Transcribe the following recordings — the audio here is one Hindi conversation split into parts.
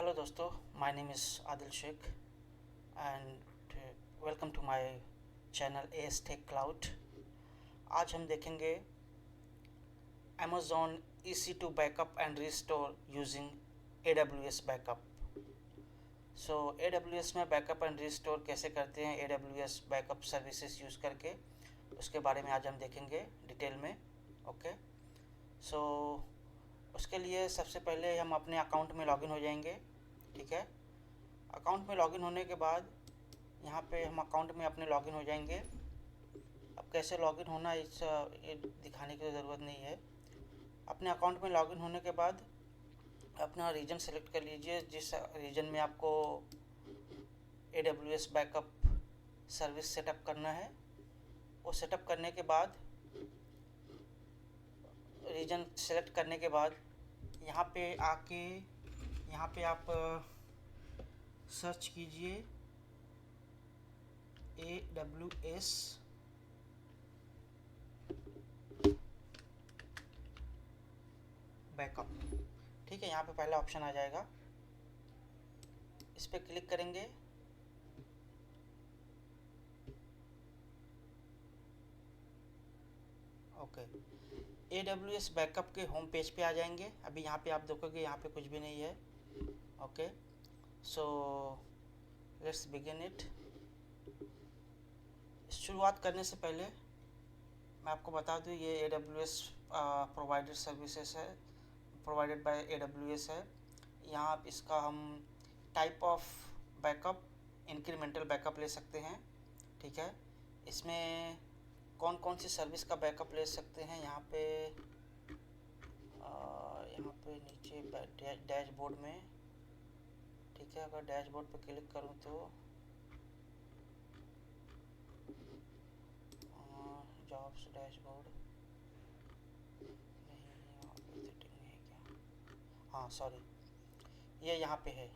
हेलो दोस्तों, my name is Adil Shaikh and welcome to my channel S tech cloud. आज हम देखेंगे Amazon EC2 backup and restore using AWS backup. So AWS में बैकअप एंड रिस्टोर कैसे करते हैं AWS बैकअप सर्विसेज यूज़ करके, उसके बारे में आज हम देखेंगे डिटेल में। ओके, सो उसके लिए सबसे पहले हम अपने अकाउंट में लॉगिन हो जाएंगे। ठीक है, अकाउंट में लॉगिन होने के बाद यहाँ पे हम अकाउंट में अपने लॉगिन हो जाएंगे। अब कैसे लॉगिन होना ये दिखाने की ज़रूरत नहीं है। अपने अकाउंट में लॉगिन होने के बाद अपना रीजन सेलेक्ट कर लीजिए, जिस रीजन में आपको AWS बैकअप सर्विस सेटअप करना है। वो सेटअप करने के बाद रीजन सेलेक्ट करने के बाद यहाँ पे आके यहाँ पे आप सर्च कीजिए AWS बैकअप। ठीक है, यहाँ पे पहला ऑप्शन आ जाएगा, इस पर क्लिक करेंगे। ओके, AWS बैकअप के होम पेज पे आ जाएंगे। अभी यहाँ पे आप देखोगे यहाँ पे कुछ भी नहीं है। Okay, so let's begin it. शुरुआत करने से पहले मैं आपको बता दूँ, ये AWS प्रोवाइडेड सर्विसेज है, प्रोवाइडेड बाय AWS है। यहाँ इसका हम type of backup incremental backup ले सकते हैं। ठीक है, इसमें कौन कौन सी सर्विस का बैकअप ले सकते हैं, यहाँ पे नीचे डैशबोर्ड में। ठीक है, अगर डैशबोर्ड पे क्लिक करूँ तो जॉब्स डैशबोर्ड नहीं, यहाँ पे सेटिंग में है क्या? हाँ सॉरी, ये यहाँ पे है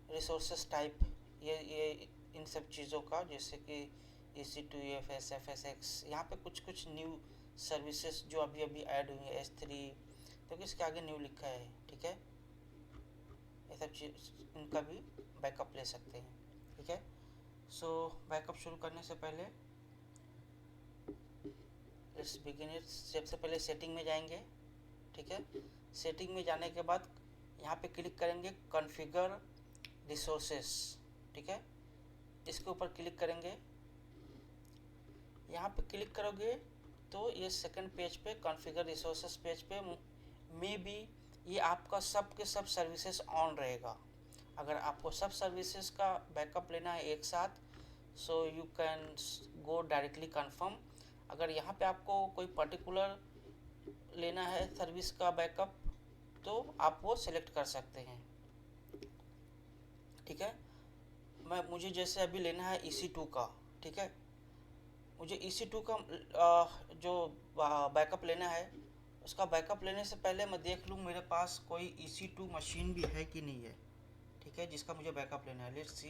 रिसोर्सेज टाइप। ये इन सब चीज़ों का, जैसे कि EC2 EFS FSX, यहाँ पे कुछ कुछ न्यू सर्विसेज जो अभी अभी ऐड हुई है, S3, तो इसके आगे न्यू लिखा है। ठीक है, ये सब चीज़ इनका भी बैकअप ले सकते हैं। ठीक है, सो बैकअप शुरू करने से पहले लेट्स बिगिन इट। सबसे पहले सेटिंग में जाएंगे। ठीक है, सेटिंग में जाने के बाद यहाँ पे क्लिक करेंगे कॉन्फ़िगर रिसोर्सेस। ठीक है, इसके ऊपर क्लिक करेंगे। यहाँ पे क्लिक करोगे तो ये सेकंड पेज पे कॉन्फ़िगर रिसोर्सेस पेज पे में भी ये आपका सब के सब सर्विसेज ऑन रहेगा। अगर आपको सब सर्विसेज का बैकअप लेना है एक साथ, so you can go directly confirm. अगर यहाँ पे आपको कोई पर्टिकुलर लेना है सर्विस का बैकअप, तो आप वो सिलेक्ट कर सकते हैं। ठीक है, मुझे जैसे अभी लेना है EC2 का। ठीक है, मुझे EC2 का जो बैकअप लेना है, उसका बैकअप लेने से पहले मैं देख लूँ मेरे पास कोई EC2 मशीन भी है कि नहीं है। ठीक है, जिसका मुझे बैकअप लेना है। लेट्स सी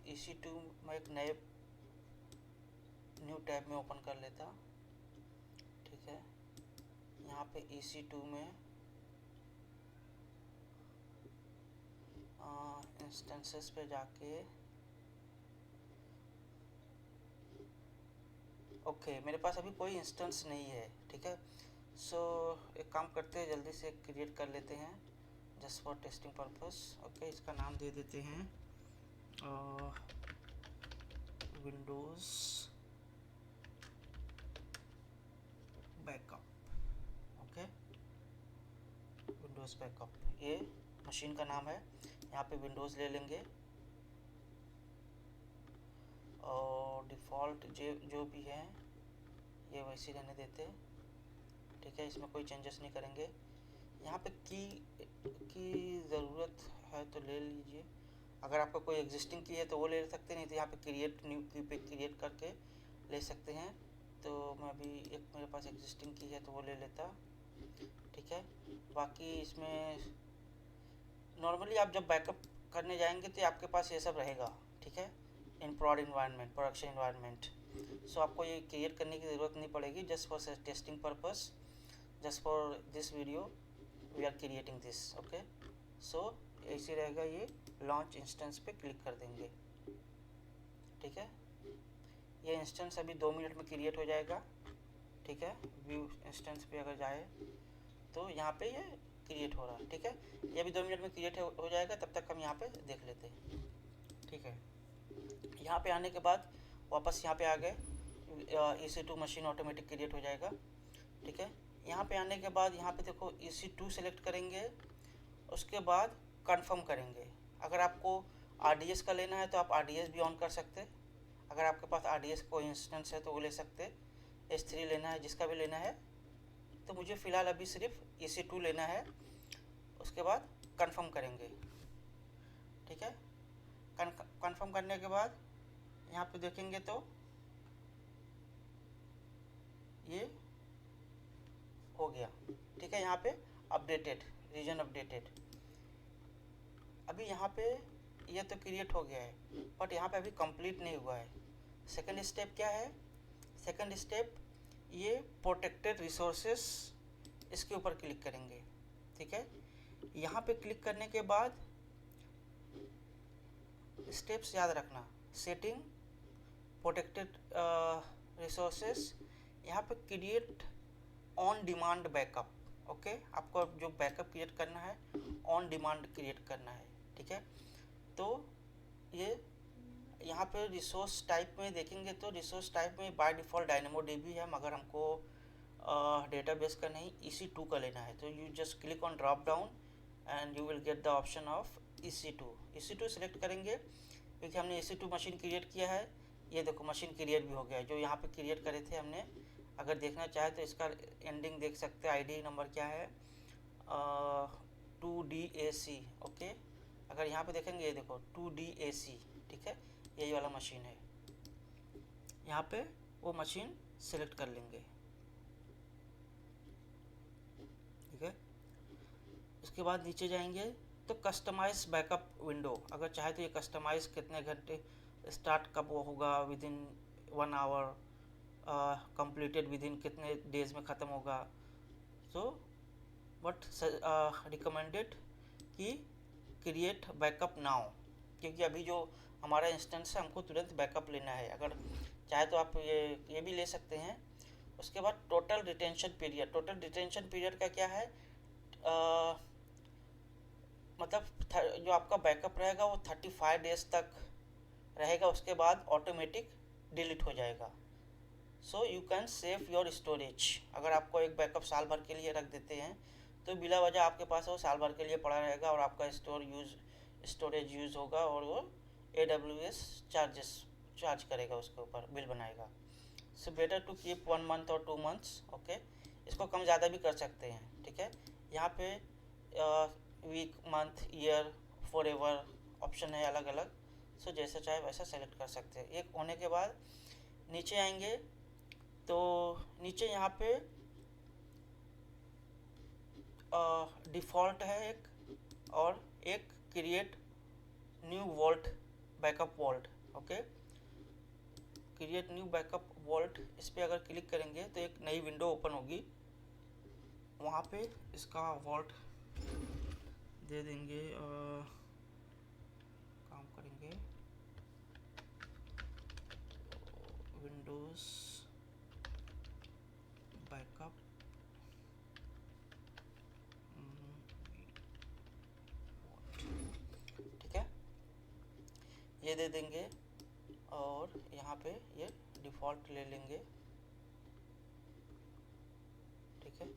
EC2 मैं एक न्यू टैब में ओपन कर लेता। ठीक है, यहाँ पे EC2 में इंस्टेंसेस पे जाके ओके, मेरे पास अभी कोई इंस्टेंस नहीं है। ठीक है, सो एक काम करते हैं, जल्दी से क्रिएट कर लेते हैं just for testing purpose. Okay, इसका नाम दे देते हैं Windows backup. Okay, Windows backup ये मशीन का नाम है। यहाँ पे विंडोज़ ले लेंगे और डिफ़ॉल्ट जो भी है ये वैसे रहने देते। ठीक है, इसमें कोई चेंजेस नहीं करेंगे। यहाँ पे की ज़रूरत है तो ले लीजिए। अगर आपका कोई एग्जिस्टिंग की है तो वो ले सकते, नहीं तो यहाँ पे क्रिएट न्यू की पे क्रिएट करके ले सकते हैं। तो मैं अभी एक मेरे पास एग्जिस्टिंग की है तो वो ले लेता। ठीक है, बाकी इसमें नॉर्मली आप जब बैकअप करने जाएंगे तो आपके पास ये सब रहेगा। ठीक है, इन प्रोड इन्वायरमेंट, प्रोडक्शन इन्वायरमेंट, सो आपको ये क्रिएट करने की ज़रूरत नहीं पड़ेगी, just for testing purpose, just for this video we are creating this. Okay, so ऐसे रहेगा, ये लॉन्च इंस्टेंस पे क्लिक कर देंगे। ठीक है, ये इंस्टेंस अभी 2 मिनट में क्रिएट हो जाएगा। ठीक है, व्यू इंस्टेंस पे अगर जाए तो यहाँ पे ये क्रिएट हो रहा है। ठीक है, ये अभी 2 मिनट में क्रिएट हो जाएगा, तब तक हम यहाँ पे देख लेते हैं। ठीक है, यहाँ पे आने के बाद वापस यहाँ पे आ गए, EC2 मशीन ऑटोमेटिक क्रिएट हो जाएगा। ठीक है, यहाँ पे आने के बाद यहाँ पे देखो EC2 सेलेक्ट करेंगे, उसके बाद कंफर्म करेंगे। अगर आपको RDS का लेना है तो आप RDS भी ऑन कर सकते हैं। अगर आपके पास RDS कोई इंस्टेंस है तो वो ले सकते हैं। S3 लेना है, जिसका भी लेना है, तो मुझे फ़िलहाल अभी सिर्फ EC2 लेना है। उसके बाद कंफर्म करेंगे। ठीक है, कंफर्म करने के बाद यहाँ पे देखेंगे तो ये हो गया। ठीक है, यहाँ पे अपडेटेड, रीजन अपडेटेड। अभी यहाँ पे ये तो क्रिएट हो गया है, बट यहाँ पे अभी कंप्लीट नहीं हुआ है। सेकंड स्टेप क्या है? सेकंड स्टेप ये प्रोटेक्टेड रिसोर्सेस, इसके ऊपर क्लिक करेंगे। ठीक है, यहाँ पे क्लिक करने के बाद स्टेप्स याद रखना। सेटिंग, प्रोटेक्टेड रिसोर्सेस, यहाँ पे create on demand backup. Okay, आपको जो बैकअप क्रिएट करना है ऑन डिमांड क्रिएट करना है। ठीक है, तो ये यहाँ पे रिसोर्स टाइप में देखेंगे तो रिसोर्स टाइप में बाय डिफ़ॉल्ट DynamoDB है, मगर हमको डेटाबेस का नहीं EC2 का लेना है। तो you just click on drop down and you will get the option of EC2 select करेंगे, क्योंकि हमने EC2 मशीन क्रिएट किया है। ये देखो मशीन क्रिएट भी हो गया है, जो यहाँ पे क्रिएट करे थे हमने। अगर देखना चाहे तो इसका एंडिंग देख सकते हैं, ID नंबर क्या है, 2DAC। ओके, अगर यहाँ पे देखेंगे, ये देखो 2DAC। ठीक है, यही वाला मशीन है। यहाँ पे वो मशीन सेलेक्ट कर लेंगे। ठीक है, उसके बाद नीचे जाएंगे तो कस्टमाइज बैकअप विंडो, अगर चाहे तो ये कस्टमाइज कितने घंटे स्टार्ट कब वो होगा, within 1 hour, completed within कितने डेज में ख़त्म होगा। सो बट रिकमेंडेड कि क्रिएट बैकअप नाउ, क्योंकि अभी जो हमारा इंस्टेंस है हमको तुरंत बैकअप लेना है। अगर चाहे तो आप ये भी ले सकते हैं। उसके बाद टोटल रिटेंशन पीरियड का क्या है, मतलब जो आपका बैकअप रहेगा वो 35 डेज तक रहेगा, उसके बाद ऑटोमेटिक डिलीट हो जाएगा। So you can save your storage. अगर आपको एक बैकअप साल भर के लिए रख देते हैं तो बिला वजह आपके पास वो साल भर के लिए पड़ा रहेगा, और आपका स्टोरेज यूज़ होगा, और वो AWS चार्ज करेगा, उसके ऊपर बिल बनाएगा। So better to keep 1 month और 2 मंथ्स। ओके, इसको कम ज़्यादा भी कर सकते हैं। ठीक है, यहाँ पे week, month, year, forever option है अलग अलग। सो जैसा चाहे वैसा सेलेक्ट कर सकते हैं। एक होने के बाद नीचे आएंगे तो नीचे यहाँ पे डिफ़ॉल्ट है एक, और एक create new vault, backup vault. Okay, create new backup vault, इस पर अगर क्लिक करेंगे तो एक नई विंडो ओपन होगी। वहाँ पे इसका वॉल्ट दे देंगे, काम करेंगे विंडोज़ बैकअप, ठीक है, ये दे देंगे, और यहाँ पे ये डिफ़ॉल्ट ले लेंगे। ठीक है,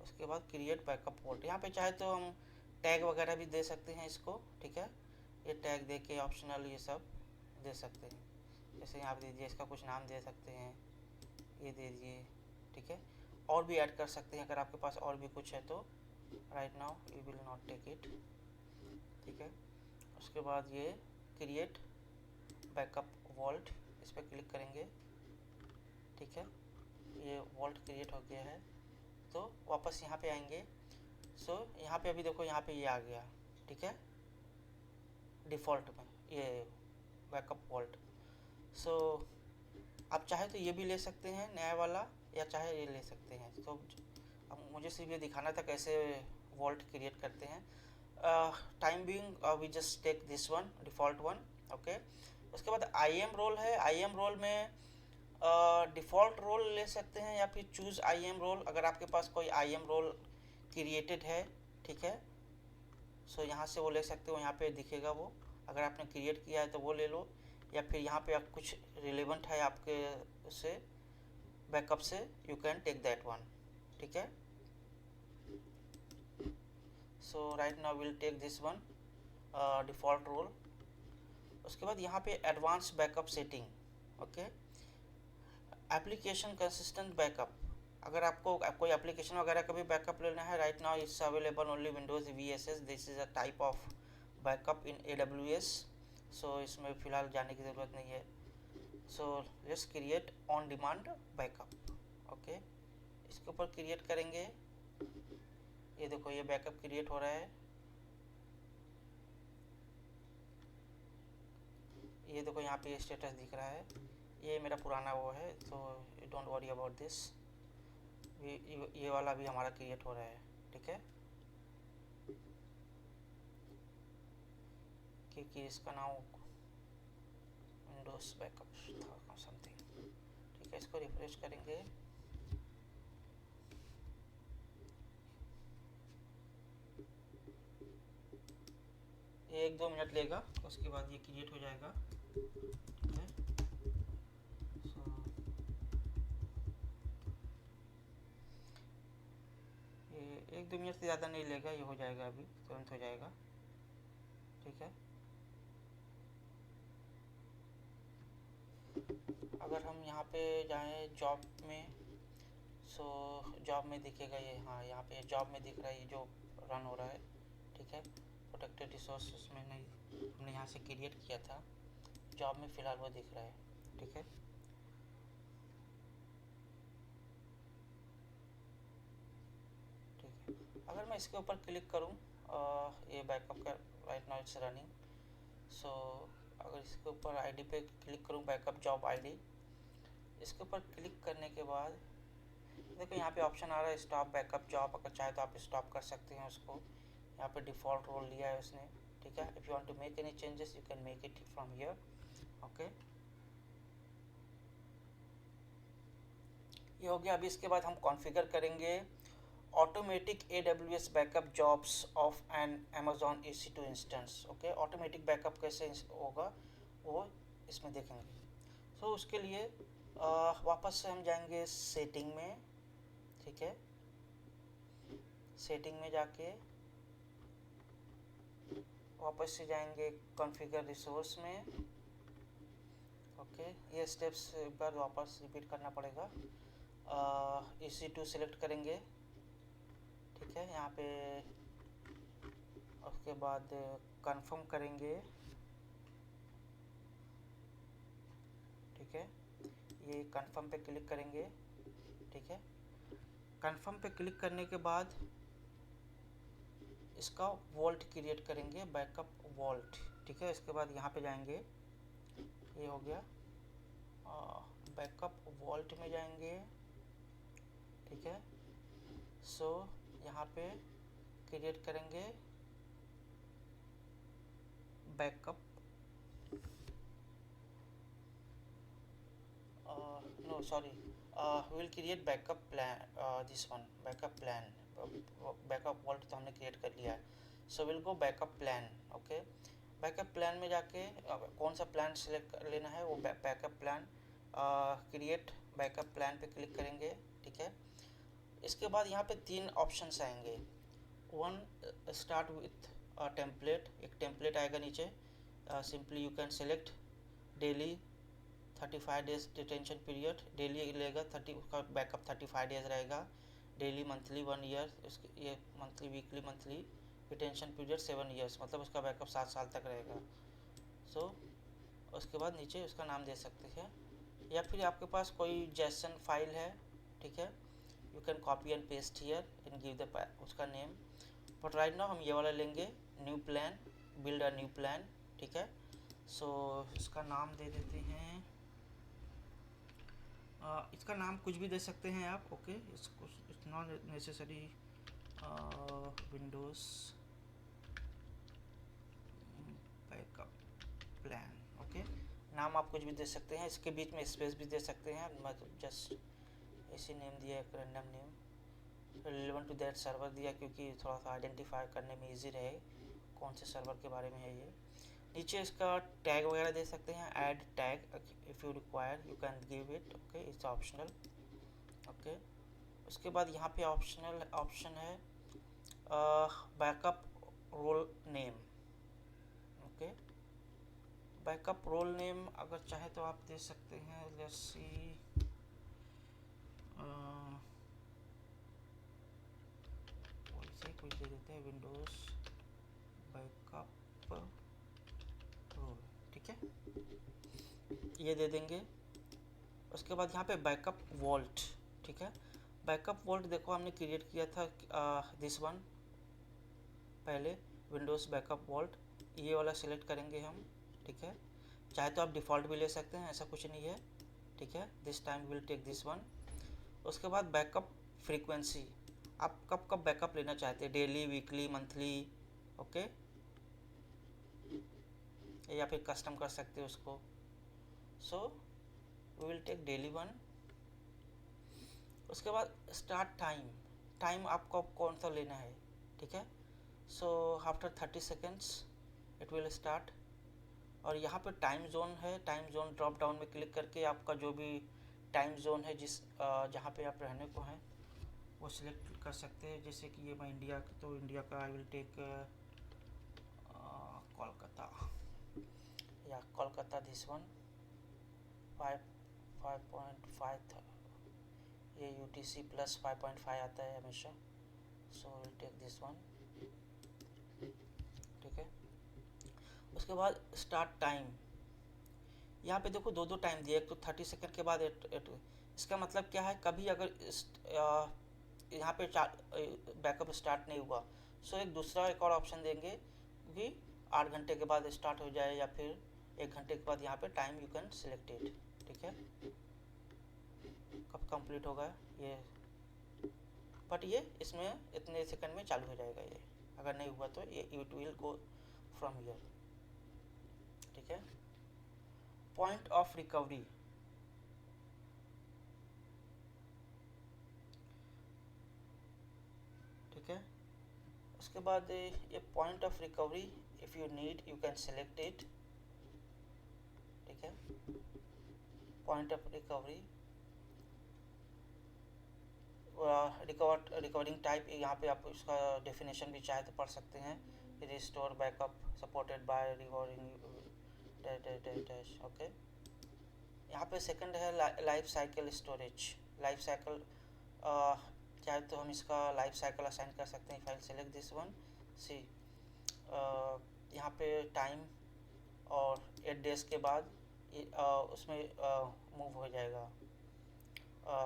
उसके बाद क्रिएट बैकअप वॉल्ट, यहाँ पे चाहे तो हम टैग वगैरह भी दे सकते हैं इसको। ठीक है, ये टैग दे के ऑप्शनल ये सब दे सकते हैं। जैसे यहाँ पे दीजिए, इसका कुछ नाम दे सकते हैं, ये दे दीजिए। ठीक है, और भी ऐड कर सकते हैं अगर आपके पास और भी कुछ है तो। Right now we will not take it. ठीक है, उसके बाद ये क्रिएट बैकअप वॉल्ट, इस पर क्लिक करेंगे। ठीक है, ये वॉल्ट क्रिएट हो गया है, तो वापस यहाँ पे आएंगे। सो यहाँ पे अभी देखो, यहाँ पे ये आ गया। ठीक है, डिफ़ॉल्ट में ये बैकअप वॉल्ट। सो आप चाहे तो ये भी ले सकते हैं नया वाला, या चाहे ये ले सकते हैं। तो अब मुझे सिर्फ ये दिखाना था कैसे वॉल्ट क्रिएट करते हैं. Time being we just take this one, default one. Okay, उसके बाद IAM रोल है. IAM रोल में डिफ़ॉल्ट रोल ले सकते हैं या फिर चूज़ IAM रोल, अगर आपके पास कोई IAM रोल क्रिएटेड है. ठीक है, सो यहाँ से वो ले सकते हो, यहाँ पे दिखेगा वो. अगर आपने क्रिएट किया है तो वो ले लो, या फिर यहाँ पे आप कुछ रिलेवेंट है आपके उससे बैकअप से, you can take that one. ठीक है, so right now will take this one, default role. उसके बाद यहाँ पे advance backup setting. Okay, application consistent backup. अगर आपको कोई एप्लीकेशन वगैरह का भी बैकअप लेना है, right now it's available only Windows VSS. This is a type of backup in AWS. सो इसमें फ़िलहाल जाने की ज़रूरत नहीं है. So let's create on demand backup. Okay, इसके ऊपर क्रिएट करेंगे. ये देखो, ये बैकअप क्रिएट हो रहा है. ये देखो, यहाँ पे स्टेटस दिख रहा है. ये मेरा पुराना वो है, तो डोंट वरी अबाउट दिस. ये वाला भी हमारा क्रिएट हो रहा है. ठीक है, क्योंकि इसका नाम विंडोज बैकअप था समथिंग. ठीक है, इसको रिफ्रेश करेंगे. ये 1-2 मिनट लेगा, उसके बाद ये क्रिएट हो जाएगा. ठीक है, सो ये 1-2 मिनट से ज़्यादा नहीं लेगा, ये हो जाएगा, अभी तुरंत हो जाएगा. ठीक है, अगर हम यहाँ पे जाएं जॉब में, सो जॉब में दिखेगा ये. हाँ, यहाँ पे जॉब में दिख रहा है, ये जो रन हो रहा है. ठीक है, प्रोटेक्टेड रिसोर्स में नहीं, हमने यहाँ से क्रिएट किया था. जॉब में फ़िलहाल वो दिख रहा है. ठीक है, ठीक है. अगर मैं इसके ऊपर क्लिक करूँ, ये बैकअप का राइट नाउ इट्स रनिंग. सो अगर इसके ऊपर ID पे क्लिक करूँ, बैकअप जॉब ID, इसके ऊपर क्लिक करने के बाद देखो यहाँ पे ऑप्शन आ रहा है स्टॉप बैकअप जॉब. अगर चाहे तो आप स्टॉप कर सकते हैं उसको. यहाँ पे डिफ़ॉल्ट रोल लिया है उसने. ठीक है, if you want to make any changes you can make it from here. Okay, ये हो गया. अभी इसके बाद हम कॉन्फ़िगर करेंगे automatic AWS backup jobs of an Amazon EC2 instance. Okay, automatic backup कैसे होगा वो इसमें देखेंगे. सो उसके लिए वापस से हम जाएंगे सेटिंग में. ठीक है, सेटिंग में जाके वापस से जाएंगे कॉन्फ़िगर रिसोर्स में. ओके, ये स्टेप्स एक बार वापस रिपीट करना पड़ेगा. EC2 सेलेक्ट करेंगे. ठीक है, यहाँ पे उसके बाद कंफर्म करेंगे. ठीक है, ये कंफर्म पे क्लिक करेंगे. ठीक है, कंफर्म पे क्लिक करने के बाद इसका वॉल्ट क्रिएट करेंगे, बैकअप वॉल्ट. ठीक है, इसके बाद यहाँ पे जाएंगे. ये हो गया, बैकअप वॉल्ट में जाएंगे. ठीक है, सो यहाँ पे क्रिएट करेंगे backup. No sorry, will create backup plan. This one backup plan. Backup vault तो हमने क्रिएट कर लिया है. So will go backup plan. Okay, backup plan में जाके कौन सा प्लान सेलेक्ट कर लेना है वो backup plan. Create backup plan पे क्लिक करेंगे. ठीक है, इसके बाद यहाँ पे 3 ऑप्शंस आएंगे. One, start with template. एक टेम्पलेट आएगा नीचे. Simply you can select daily 35 days detention period. Daily लेगा 30, उसका बैकअप 35 डेज रहेगा. डेली, मंथली 1 ईयर, उसके ये monthly, weekly, monthly. Detention period 7 years, मतलब उसका बैकअप 7 साल तक रहेगा. सो उसके बाद नीचे उसका नाम दे सकते हैं, या फिर आपके पास कोई जेसन फाइल है. ठीक है, you can copy and paste here and give the उसका नेम. बट राइट नाउ हम ये वाला लेंगे, new plan, build a new plan. ठीक है, सो इसका नाम दे देते हैं, इसका नाम कुछ भी दे सकते हैं आप. ओके, इसको it's not necessary Windows backup plan. Okay, नाम आप कुछ भी दे सकते हैं, इसके बीच में स्पेस भी दे सकते हैं। मैं तो जस्ट ऐसे नेम दिया, एक random name, relevant to that server दिया क्योंकि थोड़ा सा आइडेंटिफाई करने में इजी रहे कौन से सर्वर के बारे में है ये। नीचे इसका टैग वगैरह दे सकते हैं, add tag if you require you can give it. Okay, it's optional. Okay, उसके बाद यहाँ पे ऑप्शन है backup role name. Okay, backup role name अगर चाहे तो आप दे सकते हैं। लेट्स सी, वैसे कुछ दे देते हैं, विंडोज़ बैकअप रोल। ठीक है, ये दे देंगे। उसके बाद यहाँ पे बैकअप वॉल्ट। ठीक है, बैकअप वॉल्ट देखो हमने क्रिएट किया था दिस वन पहले, विंडोज़ बैकअप वॉल्ट, ये वाला सिलेक्ट करेंगे हम। ठीक है, चाहे तो आप डिफ़ॉल्ट भी ले सकते हैं, ऐसा कुछ नहीं है। ठीक है, this time will take this one. उसके बाद बैकअप फ्रीक्वेंसी, आप कब कब बैकअप लेना चाहते हैं, डेली, वीकली, मंथली। ओके, या फिर कस्टम कर सकते हैं उसको। So we will take daily one. उसके बाद स्टार्ट टाइम आपको कौन सा लेना है। ठीक है, so after 30 seconds it will start. और यहाँ पे टाइम जोन है, टाइम जोन ड्रॉप डाउन में क्लिक करके आपका जो भी टाइम जोन है जिस जहाँ पे आप रहने को हैं वो सिलेक्ट कर सकते हैं। जैसे कि ये मैं इंडिया, तो इंडिया का आई विल टेक कोलकाता, या कोलकाता दिस वन 5.5, ये UTC प्लस 5.5 आता है हमेशा। So will take this one. ठीक है, उसके बाद स्टार्ट टाइम, यहाँ पे देखो दो टाइम दिए, एक तो 30 सेकंड के बाद इसका मतलब क्या है, कभी अगर यहाँ पे बैकअप स्टार्ट नहीं हुआ सो एक दूसरा एक और ऑप्शन देंगे कि 8 घंटे के बाद स्टार्ट हो जाए, या फिर 1 घंटे के बाद यहाँ पे time you can select it. ठीक है, कब कंप्लीट होगा ये, बट ये इसमें इतने सेकंड में चालू हो जाएगा ये, अगर नहीं हुआ तो ये it will go from here. ठीक है, पॉइंट ऑफ रिकवरी, ठीक है, उसके बाद ये point of recovery, if you need you can select it. ठीक है, point of recovery, recovering type, यहाँ पे आप इसका डेफिनेशन भी चाहे तो पढ़ सकते हैं। Restore backup supported by recovering. Okay, यहाँ पे सेकंड है life cycle storage. Life cycle चाहे तो हम इसका लाइफ साइकिल असाइन कर सकते हैं। File select this one. See, यहाँ पे टाइम और 8 डेज के बाद उसमें मूव हो जाएगा।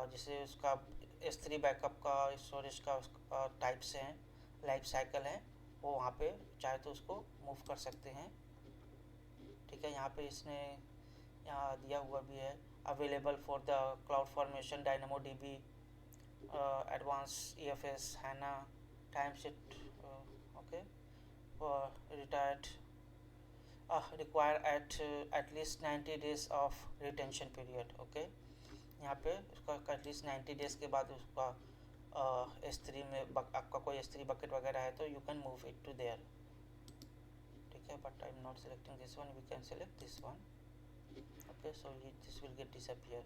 जैसे उसका S3 बैकअप का स्टोरेज का टाइप्स हैं, लाइफ साइकिल है, वो वहाँ पे चाहे तो उसको मूव कर सकते हैं। ठीक है, यहाँ पे इसने यहाँ दिया हुआ भी है, available for the cloud formation, dynamo DB, advance EFS, हैना, time sheet. Okay, retired, require at least 90 days of retention period. Okay, यहाँ पे उसका एटलीस्ट 90 डेज के बाद उसका S3 में आपका कोई S3 बकेट वगैरह है तो you can move it to there. ठीक है, but I am not selecting this one, we can select this one. Okay, so this will get disappear.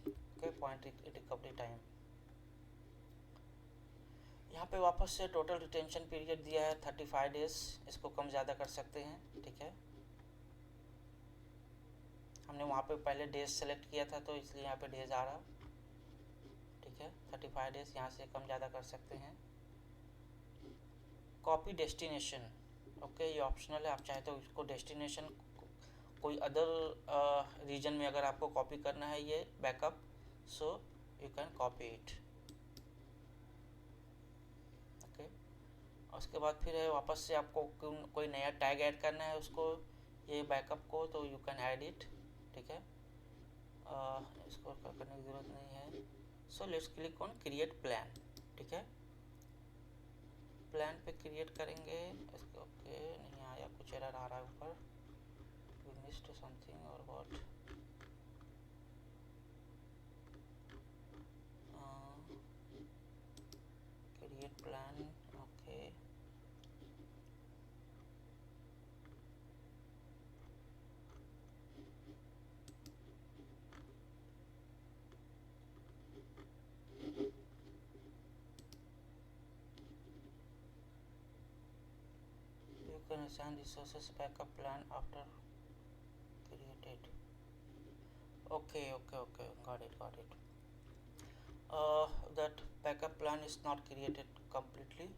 Okay, point recovery time, यहाँ पे वापस से टोटल रिटेंशन पीरियड दिया है 35 डेज, इसको कम ज़्यादा कर सकते हैं। ठीक है, हमने वहाँ पे पहले डेज सेलेक्ट किया था तो इसलिए यहाँ पे डेज आ रहा। ठीक है, 35 डेज, यहाँ से कम ज़्यादा कर सकते हैं। कॉपी डेस्टिनेशन, ओके, ये ऑप्शनल है, आप चाहे तो इसको डेस्टिनेशन कोई अदर रीजन में अगर आपको कॉपी करना है ये backup, so you can copy it. Okay, उसके बाद फिर है वापस से आपको कोई नया टैग ऐड करना है उसको, ये बैकअप को, तो यू कैन ऐड इट। ठीक है, इसको करने की ज़रूरत नहीं है। So let's click on create plan. ठीक है, प्लान पे क्रिएट करेंगे इसको। ओके नहीं आया, कुछ एरर आ रहा है ऊपर, वी मिस्ड समथिंग और what. Create plan, okay you can assign resources backup plan after created. Okay, got it. That backup plan is not created completely,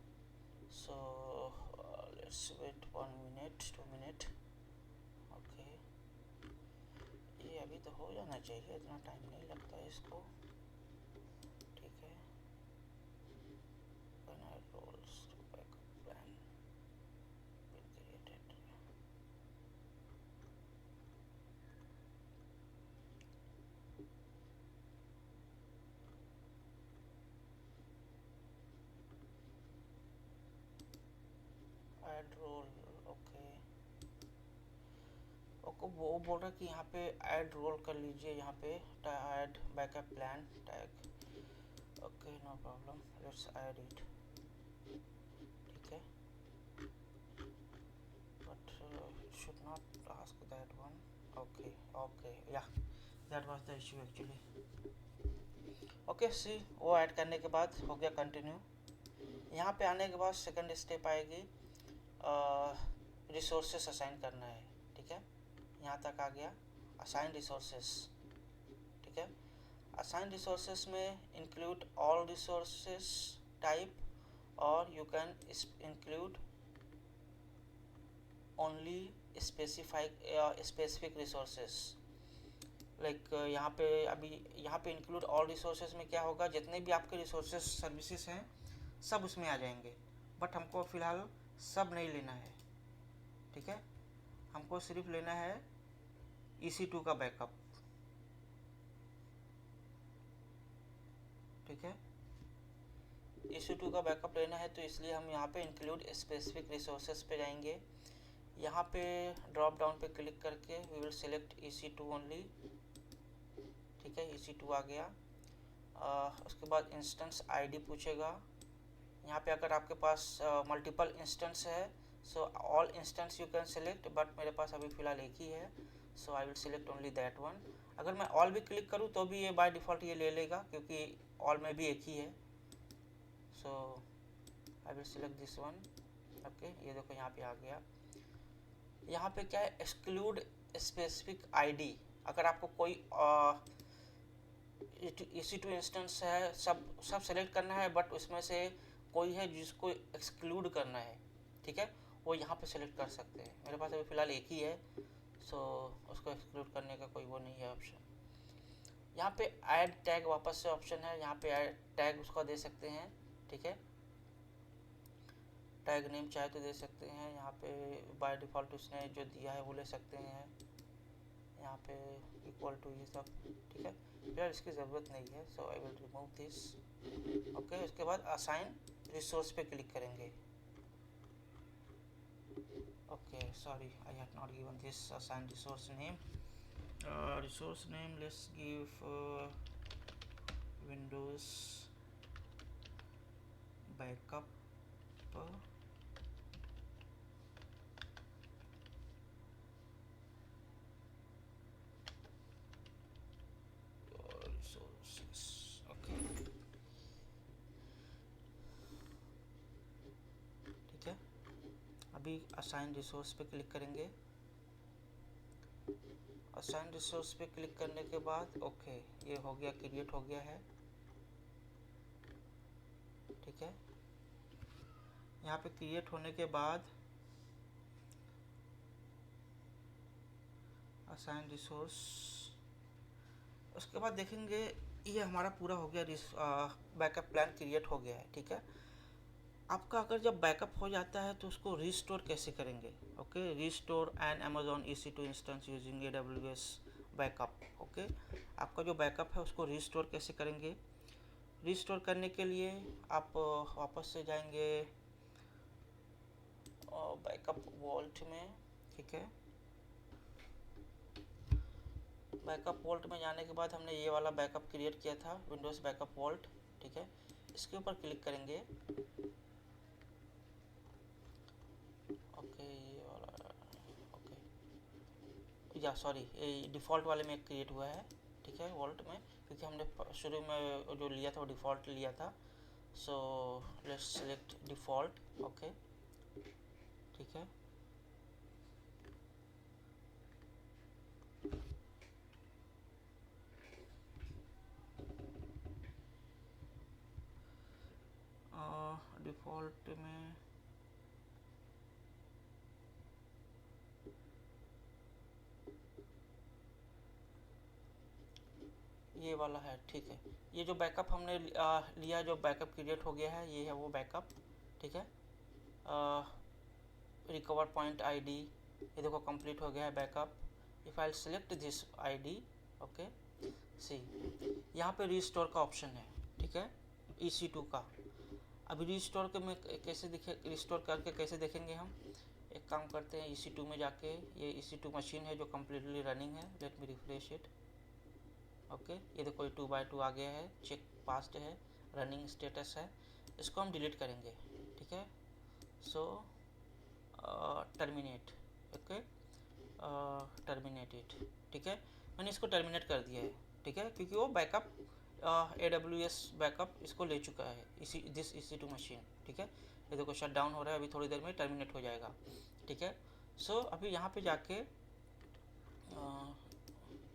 so let's wait 1 minute 2 minute. Okay, ये अभी तो हो जाना चाहिए, इतना टाइम नहीं लगता है इसको, ठीक है। When I roles to backup plan been created. Add role, okay. वो बोल रहा है कि यहाँ पे ऐड रोल कर लीजिए, यहाँ पे add backup plan tag. Okay no problem, let's add it, ठीक है। But should not ask that one. Okay yeah that was the issue actually. Okay see, वो ऐड करने के बाद हो गया कंटिन्यू। यहाँ पे आने के बाद सेकंड स्टेप आएगी, रिसोर्सेस असाइन करना है, ठीक है। यहाँ तक आ गया, असाइन रिसोर्सेस, ठीक है। असाइन रिसोर्सेस में इंक्लूड ऑल रिसोर्सेस टाइप, और you can include only specific resources. Like यहाँ पे अभी यहाँ पे इंक्लूड ऑल रिसोर्सेज में क्या होगा, जितने भी आपके रिसोर्सेज सर्विसेज हैं सब उसमें आ जाएंगे, बट हमको फ़िलहाल सब नहीं लेना है, ठीक है। हमको सिर्फ लेना है EC2 का बैकअप, ठीक है। EC2 का बैकअप लेना है, तो इसलिए हम यहाँ पे इंक्लूड स्पेसिफिक रिसोर्सेज पे जाएंगे। यहाँ पे ड्रॉप डाउन पे क्लिक करके we will select EC2 only, ठीक है। EC2 आ गया। उसके बाद इंस्टेंस आईडी पूछेगा। यहाँ पे अगर आपके पास मल्टीपल इंस्टेंस है, so all instance you can select, but मेरे पास अभी फ़िलहाल एक ही है, so I will select only that one. अगर मैं ऑल भी क्लिक करूँ तो भी ये बाय डिफ़ॉल्ट ये ले लेगा, क्योंकि ऑल में भी एक ही है, so I will select this one. Okay, ये देखो यहाँ पे आ गया। यहाँ पे क्या है, एक्सक्लूड स्पेसिफिक आईडी। अगर आपको कोई EC2 इंस्टेंस है, सब सेलेक्ट करना है, बट उसमें से कोई है जिसको एक्सक्लूड करना है, ठीक है, वो यहाँ पे सेलेक्ट कर सकते हैं। मेरे पास अभी फ़िलहाल एक ही है, सो उसको एक्सक्लूड करने का कोई वो नहीं है ऑप्शन। यहाँ पे ऐड टैग वापस से ऑप्शन है, यहाँ पे ऐड टैग उसका दे सकते हैं, ठीक है। टैग नेम चाहे तो दे सकते हैं, यहाँ पे बाय डिफ़ॉल्ट उसने जो दिया है वो ले सकते हैं, यहाँ पे इक्वल टू ये सब, ठीक है। फिर इसकी ज़रूरत नहीं है, so I will remove this. Okay, उसके बाद असाइन रिसोर्स पे क्लिक करेंगे। Okay sorry, I had not given this assign resource name. Resource name let's give Windows backup resources। Okay ठीक है, अभी असाइन रिसोर्स पे क्लिक करेंगे। असाइन रिसोर्स पे क्लिक करने के बाद ओके, ये हो गया, क्रिएट हो गया है, ठीक है। यहाँ पे क्रिएट होने के बाद असाइन रिसोर्स, उसके बाद देखेंगे ये हमारा पूरा हो गया, बैकअप प्लान क्रिएट हो गया है, ठीक है। आपका अगर जब बैकअप हो जाता है तो उसको रिस्टोर कैसे करेंगे। Okay, restore N Amazon EC2 instance using AWS backup. Okay, आपका जो बैकअप है उसको रिस्टोर कैसे करेंगे। रिस्टोर करने के लिए आप वापस से जाएंगे बैकअप वॉल्ट में, ठीक है। बैकअप वॉल्ट में जाने के बाद हमने ये वाला बैकअप क्रिएट किया था, विंडोज़ बैकअप वॉल्ट, ठीक है। इसके ऊपर क्लिक करेंगे, ओके, ये वाला, ओके, या सॉरी, ये डिफ़ॉल्ट वाले में क्रिएट हुआ है, ठीक है, वॉल्ट में, क्योंकि हमने शुरू में जो लिया था वो डिफ़ॉल्ट लिया था। So let's select default, okay, ठीक है। डिफ़ॉल्ट में ये वाला है, ठीक है। ये जो बैकअप हमने लिया, जो बैकअप क्रिएट हो गया है, ये है वो बैकअप, ठीक है। रिकवर पॉइंट आईडी, ये देखो कंप्लीट हो गया है backup. If I select this ID, okay, see यहाँ पे रीस्टोर का ऑप्शन है, ठीक है, EC2 का। अभी रीस्टोर के में कैसे दिखे, रिस्टोर करके कैसे देखेंगे हम? एक काम करते हैं, EC2 में जाके, ये EC2 मशीन है जो कम्प्लीटली रनिंग है, let me refresh it, okay. ये देखो ये 2x2 आ गया है, चेक पास्ड है, रनिंग स्टेटस है। इसको हम डिलीट करेंगे, ठीक है। सो टर्मिनेट, ओके, टर्मिनेट इट, ठीक है। मैंने इसको टर्मिनेट कर दिया है, ठीक है, क्योंकि वो बैकअप AWS बैकअप इसको ले चुका है, दिस EC2 मशीन, ठीक है। ये देखो शट डाउन हो रहा है, अभी थोड़ी देर में टर्मिनेट हो जाएगा, ठीक है। सो अभी यहाँ पे जाके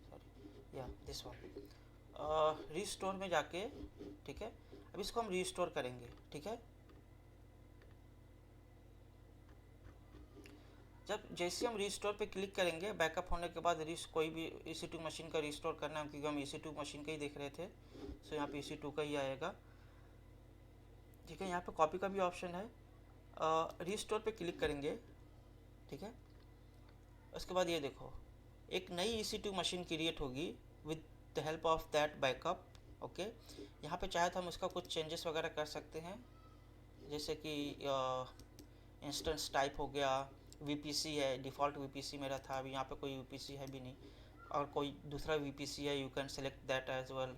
सॉरी, या दिस वन, रीस्टोर में जाके, ठीक है, अब इसको हम रीस्टोर करेंगे, ठीक है। जब जैसे हम रीस्टोर पे क्लिक करेंगे, बैकअप होने के बाद कोई भी EC2 मशीन का रीस्टोर करना है, क्योंकि हम EC2 मशीन का ही देख रहे थे, सो यहाँ पे EC2 का ही आएगा, ठीक है। यहाँ पे कॉपी का भी ऑप्शन है, रीस्टोर पे क्लिक करेंगे, ठीक है। उसके बाद ये देखो एक नई EC2 मशीन क्रिएट होगी with the help of that backup, okay. यहाँ पे चाहे तो हम इसका कुछ चेंजेस वगैरह कर सकते हैं, जैसे कि इंस्टेंस टाइप हो गया, VPC है, डिफ़ॉल्ट VPC मेरा था, अभी यहाँ पे कोई VPC है भी नहीं, और कोई दूसरा VPC है, you can select that as well.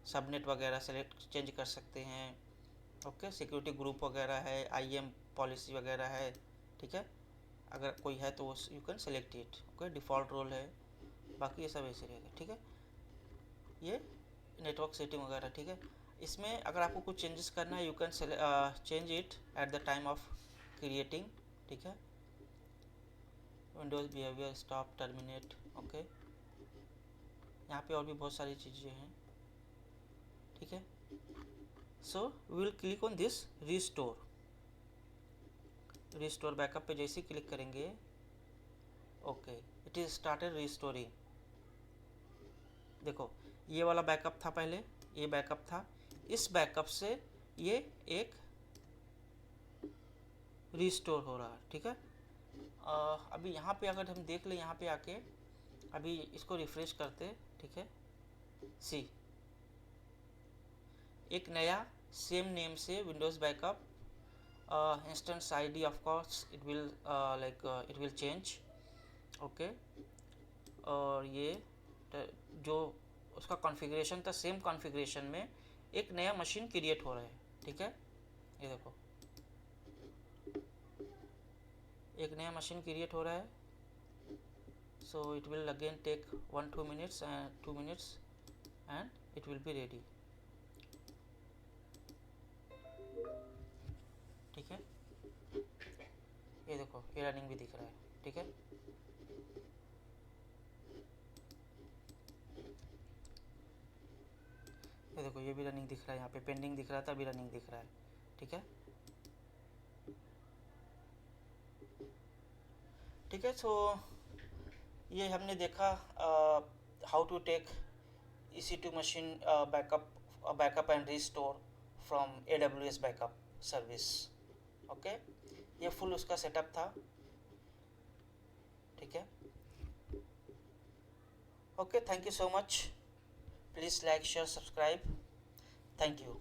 Subnet वगैरह सेलेक्ट चेंज कर सकते हैं, ओके। सिक्योरिटी ग्रुप वगैरह है, IAM पॉलिसी वगैरह है, ठीक है। अगर कोई है तो you can select it, okay. Default role है, बाकी ये सब ऐसे रहेगा, ठीक है। ये नेटवर्क सेटिंग वगैरह, ठीक है। इसमें अगर आपको कुछ चेंजेस करना है, you can change it at the time of creating, ठीक है। Windows behaviour, stop, terminate, okay. यहाँ पे और भी बहुत सारी चीज़ें हैं, ठीक है। So we will click on this restore, restore backup पे जैसे ही क्लिक करेंगे, okay, it is started restoring. देखो ये वाला बैकअप था पहले, ये बैकअप था, इस बैकअप से ये एक रीस्टोर हो रहा है, ठीक है। अभी यहाँ पे अगर हम देख लें, यहाँ पे आके अभी इसको रिफ्रेश करते, ठीक है, सी एक नया सेम नेम से Windows backup instance ID, of course it will it will change, okay. और ये जो उसका कॉन्फ़िगरेशन था, सेम कॉन्फ़िगरेशन में एक नया मशीन क्रिएट हो रहा है, ठीक है। ये देखो एक नया मशीन क्रिएट हो रहा है, so it will again take 1-2 minutes and 2 minutes and it will be ready, ठीक है। ये देखो ये रनिंग भी दिख रहा है, ठीक है। ये देखो ये भी रनिंग दिख रहा है, यहाँ पे पेंडिंग दिख रहा था, अभी रनिंग दिख रहा है, ठीक है, ठीक है। सो ये हमने देखा how to take EC2 machine backup and restore from AWS backup service, okay. ये फुल उसका सेटअप था, ठीक है। Okay, thank you so much, please like, share, subscribe, thank you.